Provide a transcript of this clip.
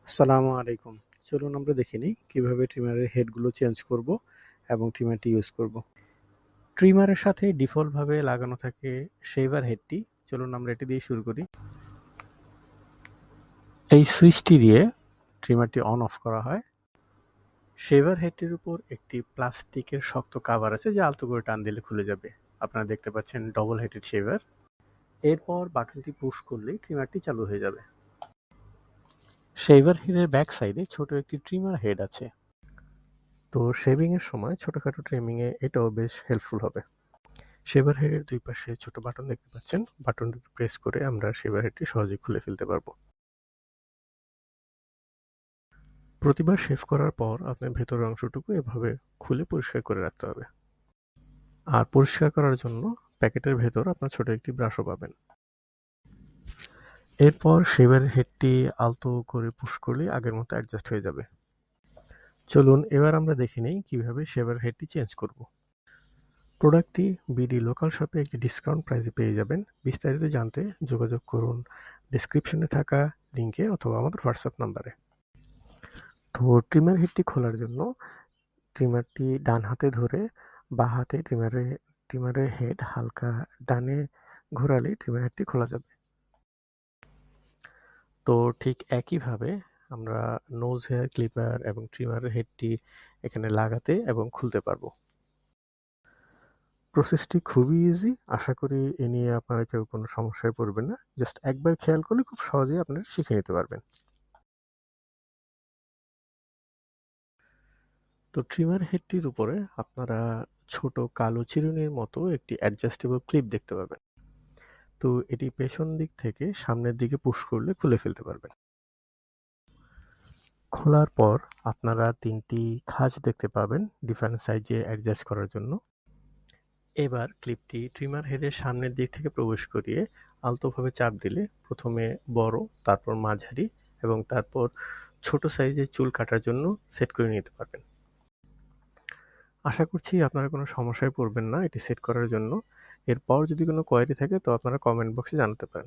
আসসালামু আলাইকুম। চলুন আমরা দেখে নিই কিভাবে ট্রিমারের হেডগুলো চেঞ্জ করব এবং ট্রিমারটি ইউজ করব। ট্রিমারের সাথে ডিফল্ট ভাবে লাগানো থাকে শেভার হেডটি। চলুন আমরা এটি দিয়ে শুরু করি। এই সুইচটি দিয়ে ট্রিমারটি অন অফ করা হয়। শেভার হেডটির উপর একটি প্লাস্টিকের শক্ত কভার আছে যা আলতো করে টান দিলে খুলে যাবে। আপনারা দেখতে পাচ্ছেন ডবল হেডেড শেভার। এরপর বাটনটি পুশ করলেই ট্রিমারটি চালু হয়ে যাবে। শেভার হেডের ব্যাক সাইডে ছোট একটি ট্রিমার হেড আছে। তো শেভিং এর সময় ছোটখাটো ট্রিমিং এ এটাও বেশ হেল্পফুল হবে। শেভার হেডের দুই পাশে ছোট বাটন দেখতে পাচ্ছেন। বাটনটি প্রেস করে আমরা শেভার হেডটি সহজেই খুলে ফেলতে পারবো। প্রতিবার শেভ করার পর আপনার ভেতরের অংশটুকু এভাবে খুলে পরিষ্কার করে রাখতে হবে। আর পরিষ্কার করার জন্য প্যাকেটের ভেতর আপনার ছোট একটি ব্রাশও পাবেন। এরপর শেভার হেডটি আলতো করে পুশ করলে আগের মতো অ্যাডজাস্ট হয়ে যাবে। চলুন এবার আমরা দেখে নিই কিভাবে শেভার হেডটি চেঞ্জ করব। প্রোডাক্টটি বিডি লোকাল শপে একটি ডিসকাউন্ট প্রাইসে পেয়ে যাবেন। বিস্তারিত জানতে যোগাযোগ করুন ডেসক্রিপশনে থাকা লিঙ্কে অথবা আমাদের হোয়াটসঅ্যাপ নাম্বারে। তো ট্রিমার হেডটি খোলার জন্য ট্রিমারটি ডান হাতে ধরে বাঁ হাতে ট্রিমারের হেড হালকা ডানে ঘোরালেই ট্রিমার হেডটি খোলা যাবে। তো ঠিক একইভাবে আমরা নোজ হেয়ার ক্লিপার এবং ট্রিমারের হেডটি এখানে লাগাতে এবং খুলতে পারবো। প্রসেসটি খুবই ইজি। আশা করি এ নিয়ে আপনারা কেউ কোনো সমস্যায় পড়বেন না। জাস্ট একবার খেয়াল করলে খুব সহজেই আপনারা শিখে নিতে পারবেন। তো ট্রিমার হেডটির উপরে আপনারা ছোট কালো চিরুনির মতো একটি অ্যাডজাস্টেবল ক্লিপ দেখতে পাবেন। তো এটি পেছন দিক থেকে সামনের দিকে পুশ করলে খুলে ফেলতে পারবেন। খোলার পর আপনারা ৩টি খাঁজ দেখতে পাবেন ডিফারেন্ট সাইজে অ্যাডজাস্ট করার জন্য। এবার ক্লিপটি ট্রিমার হেডের সামনের দিক থেকে প্রবেশ করিয়ে আলতোভাবে চাপ দিলে প্রথমে বড়, তারপর মাঝারি এবং তারপর ছোট সাইজের চুল কাটার জন্য সেট করে নিতে পারবেন। আশা করছি আপনারা কোনো সমস্যায় পড়বেন না এটি সেট করার জন্য। এরপর যদি কোনো কোয়েরি থাকে তো আপনারা কমেন্ট বক্সে জানাতে পারেন।